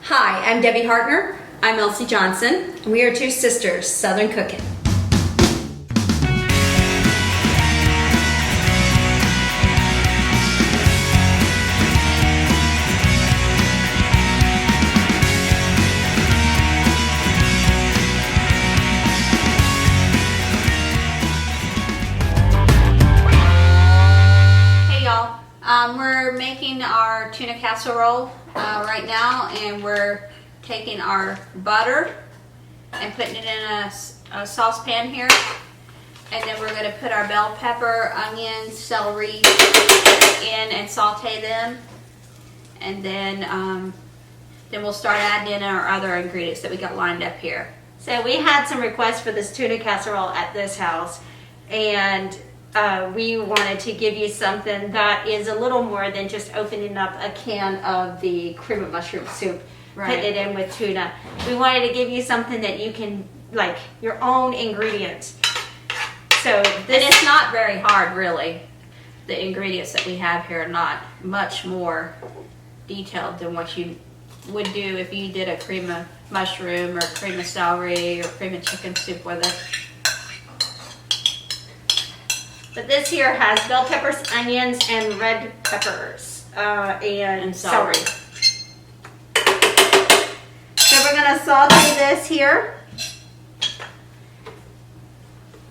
Hi, I'm Debbie Hartner. I'm Elsie Johnson. And we are two sisters, Southern Cooking. Hey y'all, we're making our tuna casserole right now, and we're taking our butter and putting it in a saucepan here, and then we're going to put our bell pepper, onions, celery in and saute them, and then we'll start adding in our other ingredients that we got lined up here. So we had some requests for this tuna casserole at this house, and we wanted to give you something that is a little more than just opening up a can of the cream of mushroom soup, putting it in with tuna. We wanted to give you something that you can, like, your own ingredients. So this, and it's not very hard, really. The ingredients that we have here are not much more detailed than what you would do if you did a cream of mushroom or cream of celery or cream of chicken soup with it. but this here has bell peppers, onions, and red peppers, and celery. So we're gonna saute this here.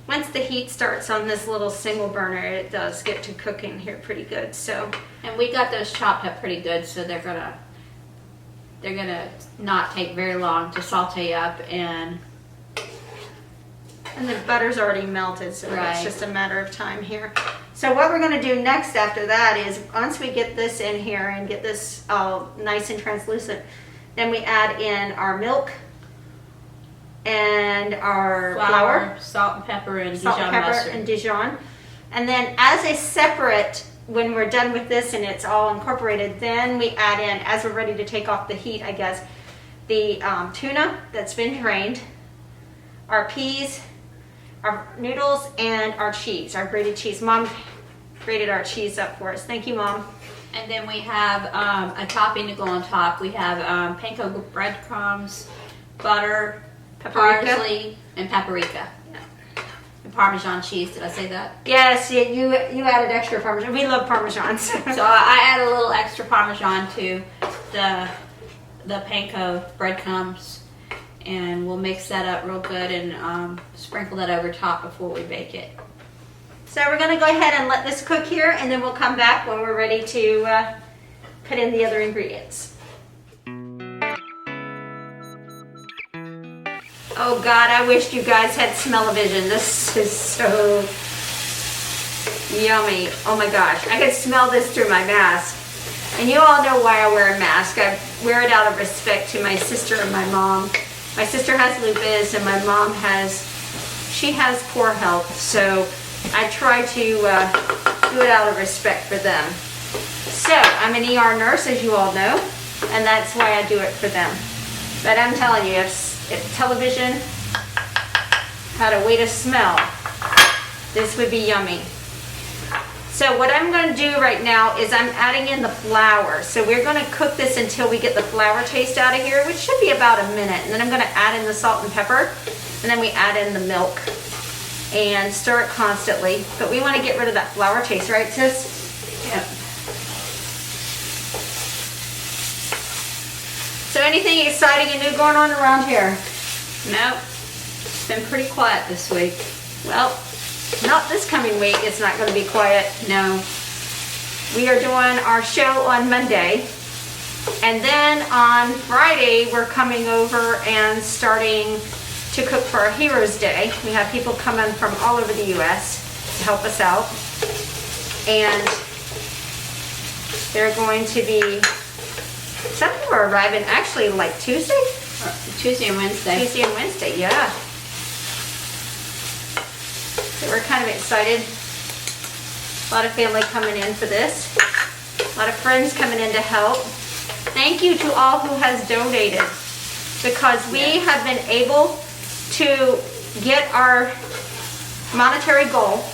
Once the heat starts on this little single burner, it does get to cooking here pretty good. So, And we got those chopped up pretty good, so they're gonna not take very long to saute up, and the butter's already melted, so Right. it's just a matter of time here. So what we're gonna do next after that is, once we get this in here and get this all nice and translucent, then we add in our milk and our flour, salt and pepper, and salt Dijon and pepper, mustard. and Dijon. And then as a separate, when we're done with this and it's all incorporated, then we add in, as we're ready to take off the heat, I guess, the tuna that's been drained, our peas, our noodles, and our cheese, our grated cheese. Mom grated our cheese up for us. Thank you, Mom. And then we have a topping to go on top. We have panko breadcrumbs, butter, Paprika. parsley, and paprika. And Parmesan cheese. Did I say that? Yes, you added extra Parmesan. We love Parmesan. So So I add a little extra Parmesan to the panko breadcrumbs, and we'll mix that up real good and sprinkle that over top before we bake it. So we're going to go ahead and let this cook here, and then we'll come back when we're ready to put in the other ingredients. Oh God, I wish you guys had smell-o-vision. This is so yummy. Oh my gosh, I could smell this through my mask. And you all know why I wear a mask. I wear it out of respect to my sister and my mom. My sister has lupus, and my mom has poor health, so I try to do it out of respect for them. So I'm an ER nurse, as you all know, and that's why I do it for them. But I'm telling you, if television had a way to smell, this would be yummy. So what I'm going to do right now is I'm adding in the flour. So we're going to cook this until we get the flour taste out of here, which should be about a minute. And then I'm going to add in the salt and pepper, and then we add in the milk and stir it constantly. But we want to get rid of that flour taste, right, sis? Yep. So anything exciting and new going on around here? Nope. It's been pretty quiet this week. Well, not this coming week. It's not going to be quiet. No. We are doing our show on Monday, and then on Friday we're coming over and starting to cook for our Heroes Day. We have people coming from all over the U.S. to help us out, and they're going to be, some people are arriving actually like Tuesday Tuesday and Wednesday. Yeah. So we're kind of excited. A lot of family coming in for this. A lot of friends coming in to help. Thank you to all who has donated, because we have been able to get our monetary goal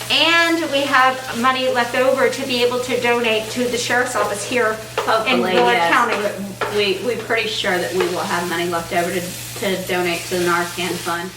And we have money left over to be able to donate to the sheriff's office here in Hopefully, Willard yes. County. We're pretty sure that we will have money left over to donate to the Narcan Fund.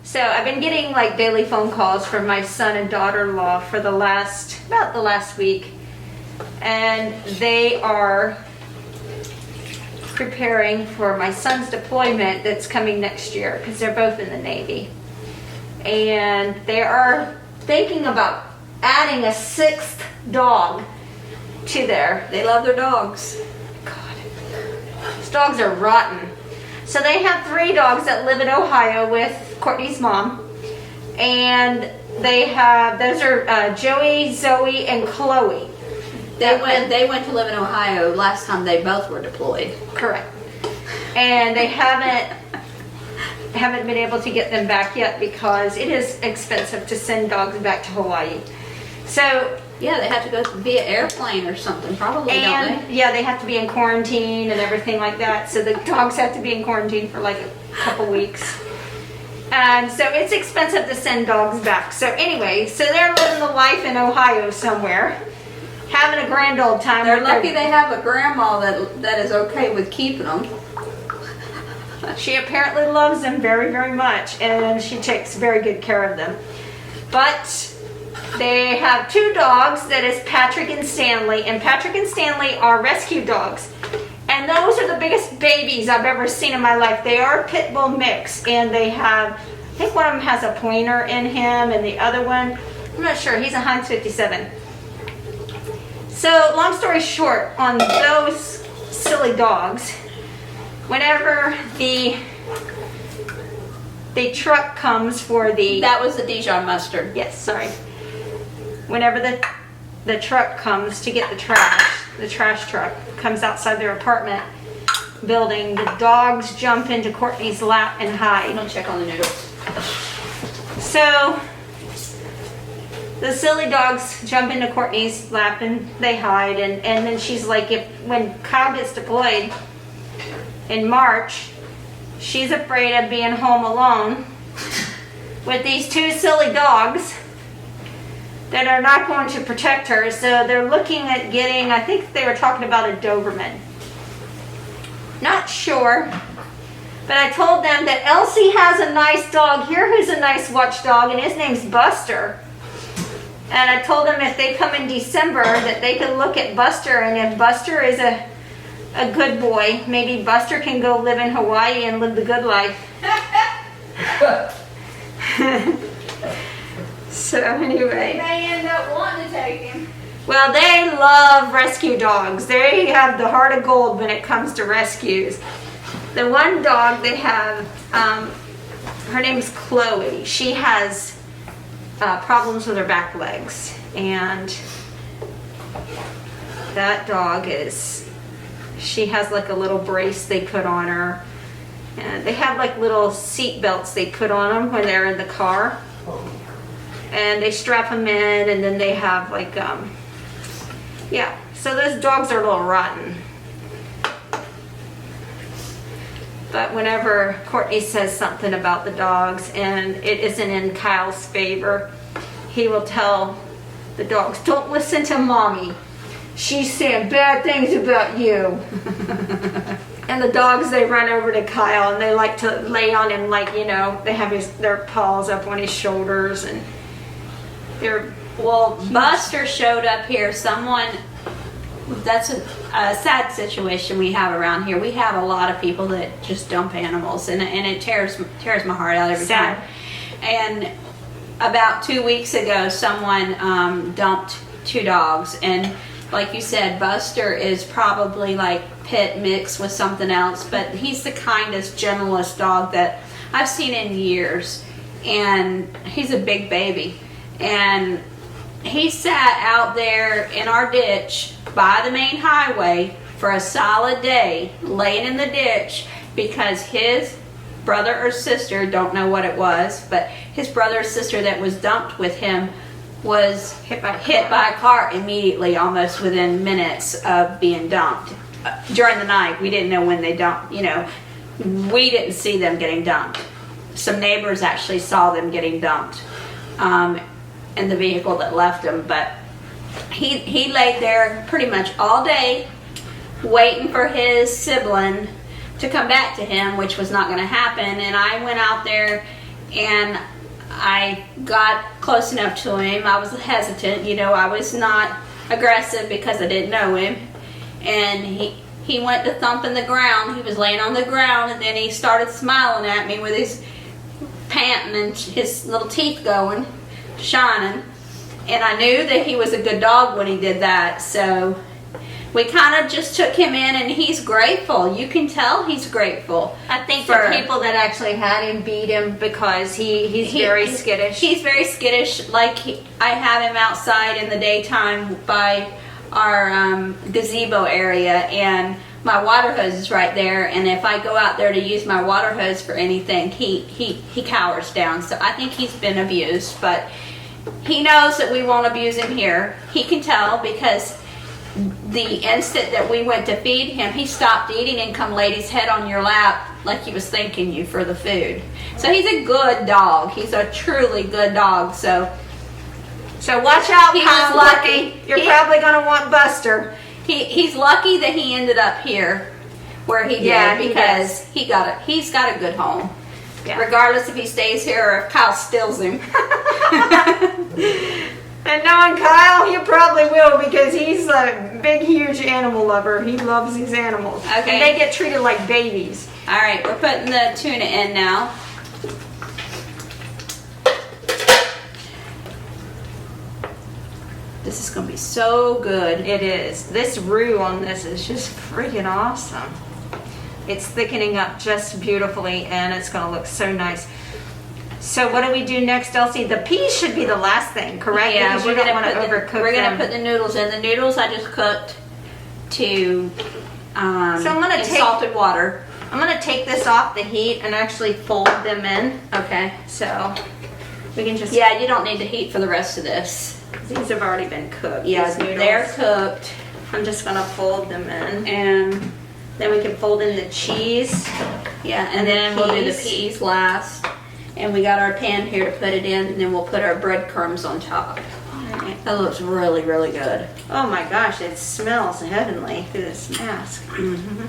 So I've been getting like daily phone calls from my son and daughter-in-law for about the last week, and they are preparing for my son's deployment that's coming next year because they're both in the Navy, and they are thinking about adding a 6th dog to their. They love their dogs. God, these dogs are rotten. So they have 3 dogs that live in Ohio with Courtney's mom, and those are Joey, Zoe, and Chloe. They went to live in Ohio last time they both were deployed. Correct. And they haven't been able to get them back yet because it is expensive to send dogs back to Hawaii. So Yeah, they have to go via airplane or something, probably, don't they? yeah, they have to be in quarantine and everything like that. So the dogs have to be in quarantine for like a couple weeks. And so it's expensive to send dogs back. So anyway, so they're living the life in Ohio somewhere, having a grand old time. They're with lucky their- they have a grandma that is okay with keeping them. She apparently loves them very, very much, and she takes very good care of them. But they have 2 dogs, that is Patrick and Stanley, and Patrick and Stanley are rescue dogs. And those are the biggest babies I've ever seen in my life. They are a pit bull mix, and they have, I think one of them has a pointer in him, and the other one, I'm not sure, he's a Heinz 57. So, long story short, on those silly dogs, whenever the truck comes for the... That was the Dijon mustard. Yes, sorry. Whenever the truck comes to get the trash truck comes outside their apartment building, the dogs jump into Courtney's lap and I'm hide. gonna check on the noodles. So the silly dogs jump into Courtney's lap and they hide, and then she's like, when Kyle gets deployed in March, she's afraid of being home alone with these 2 silly dogs that are not going to protect her. So they're looking at getting, I think they were talking about a Doberman. Not sure. But I told them that Elsie has a nice dog here who's a nice watchdog, and his name's Buster. And I told them if they come in December that they can look at Buster, and if Buster is a good boy, maybe Buster can go live in Hawaii and live the good life. So anyway. They may end up wanting to take him. Well, they love rescue dogs. They have the heart of gold when it comes to rescues. The one dog they have, her name's Chloe. She has problems with her back legs. And that dog she has like a little brace they put on her. And they have like little seat belts they put on them when they're in the car. And they strap them in, and then they have like, yeah. So those dogs are a little rotten. But whenever Courtney says something about the dogs and it isn't in Kyle's favor, he will tell the dogs, don't listen to mommy. She's saying bad things about you. And the dogs, they run over to Kyle and they like to lay on him, like, you know, they have their paws up on his shoulders, and they're... Well, Buster showed up here. Someone that's a sad situation we have around here. We have a lot of people that just dump animals, and it tears my heart out every Sad. time. And about 2 weeks ago, someone dumped 2 dogs, and like you said, Buster is probably like pit mixed with something else, but he's the kindest, gentlest dog that I've seen in years, and he's a big baby. And he sat out there in our ditch by the main highway for a solid day, laying in the ditch, because his brother or sister, don't know what it was, but his brother or sister that was dumped with him was hit by a car immediately, almost within minutes of being dumped. During the night, we didn't know when they dumped, we didn't see them getting dumped. Some neighbors actually saw them getting dumped in the vehicle that left him, but he laid there pretty much all day waiting for his sibling to come back to him, which was not going to happen. And I went out there and I got close enough to him. I was hesitant, I was not aggressive because I didn't know him. And he went to thumping the ground. He was laying on the ground, and then he started smiling at me with his panting and his little teeth going, shining. And I knew that he was a good dog when he did that. So we kind of just took him in, and he's grateful. You can tell he's grateful. I think the people that actually had him beat him because he's very skittish. He's very skittish. Like I have him outside in the daytime by our gazebo area, and my water hose is right there. And if I go out there to use my water hose for anything, he cowers down. So I think he's been abused, but he knows that we won't abuse him here. He can tell because the instant that we went to feed him, he stopped eating and come laid his head on your lap like he was thanking you for the food. So he's a good dog. He's a truly good dog. So watch out, he was lucky. You're probably going to want Buster. He's lucky that he ended up here where he did, Yeah, because he's got a good home. Yeah. Regardless if he stays here or if Kyle steals him. And knowing Kyle, he probably will, because he's a big, huge animal lover. He loves these animals. Okay. And they get treated like babies. All right, we're putting the tuna in now. This is going to be so good. It is. This roux on this is just freaking awesome. It's thickening up just beautifully, and it's going to look so nice. So what do we do next, Elsie? The peas should be the last thing, correct? Yeah, because you don't want to overcook them. We're going to put the noodles in. The noodles I just cooked to salted water. I'm going to take this off the heat and actually fold them in. Okay. So we can just... Yeah, you don't need to heat for the rest of this. These have already been cooked. Yeah, these noodles. they're cooked. I'm just going to fold them in. And then we can fold in the cheese. Yeah, and then we'll do the peas last. And we got our pan here to put it in, and then we'll put our breadcrumbs on top. Right. That looks really, really good. Oh my gosh, it smells heavenly through this mask. Mm-hmm.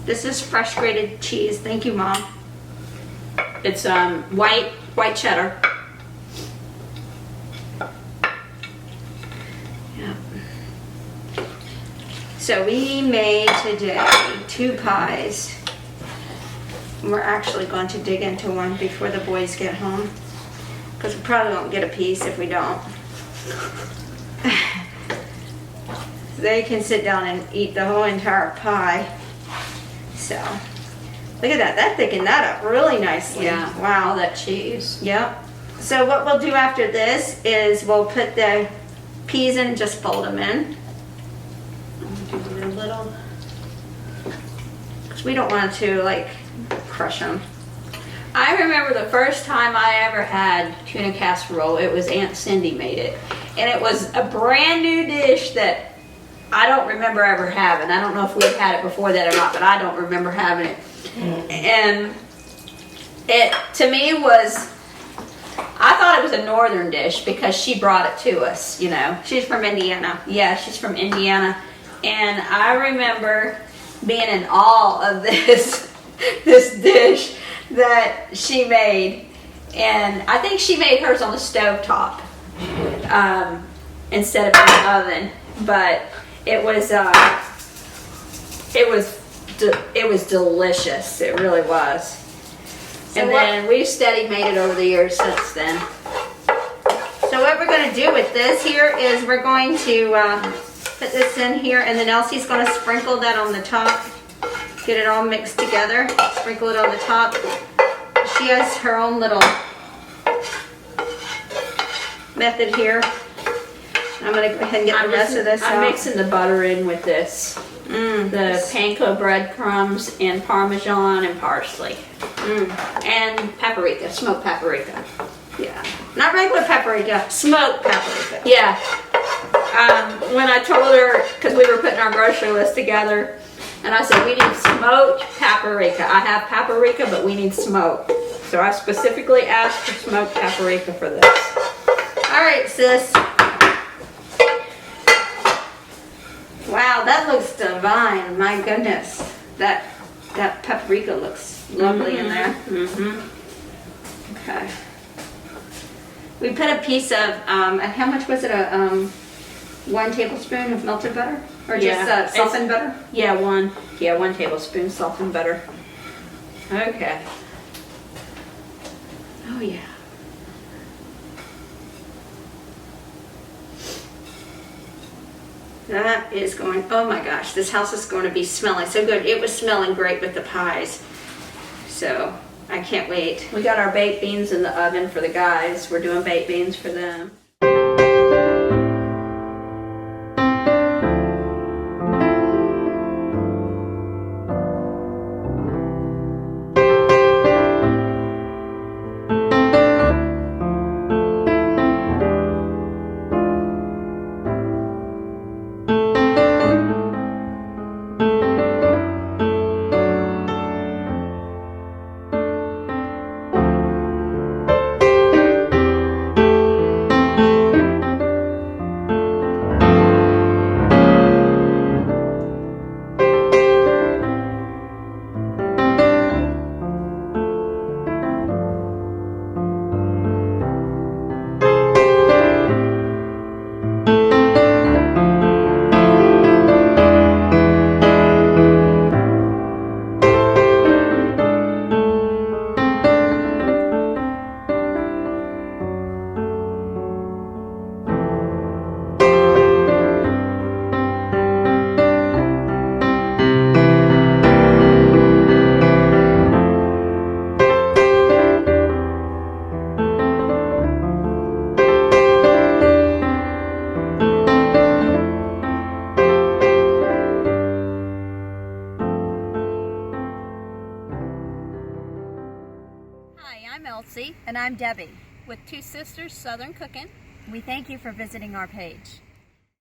This is fresh grated cheese. Thank you, Mom. It's white cheddar. Yeah. So we made today 2 pies. We're actually going to dig into one before the boys get home, because we probably won't get a piece if we don't. They can sit down and eat the whole entire pie. So, look at that. That thickened that up really nicely. Yeah. Wow. All that cheese. Yep. So what we'll do after this is we'll put the peas in and just fold them in. Do a little, because we don't want to like crush them. I remember the first time I ever had tuna casserole, it was Aunt Cindy made it. And it was a brand new dish that I don't remember ever having. I don't know if we had it before that or not, but I don't remember having it. And it, to me, was, I thought it was a northern dish because she brought it to us, She's from Indiana. Yeah, she's from Indiana. And I remember being in awe of this dish that she made. And I think she made hers on the stovetop instead of in the oven. but it was delicious. It really was. So And then we've steady made it over the years since then. So what we're going to do with this here is we're going to put this in here, and then Elsie's going to sprinkle that on the top. Get it all mixed together. Sprinkle it on the top. She has her own little method here. I'm going to go ahead and get the rest of this I'm out. mixing the butter in with this. The panko breadcrumbs and Parmesan and parsley. And paprika, smoked paprika. Yeah. Not regular paprika, smoked paprika. Yeah. When I told her, because we were putting our grocery list together, and I said, we need smoked paprika. I have paprika, but we need smoked. So I specifically asked for smoked paprika for this. All right, sis. Wow, that looks divine. My goodness. That paprika looks lovely in there. Okay. We put a piece of, how much was it? 1 tablespoon of melted butter? Or just softened butter? Yeah, 1 tablespoon softened butter. Okay. Oh, yeah. That is going, oh my gosh, this house is going to be smelling so good. It was smelling great with the pies. So, I can't wait. We got our baked beans in the oven for the guys. We're doing baked beans for them. I'm Elsie. And I'm Debbie with Two Sisters Southern Cooking. We thank you for visiting our page.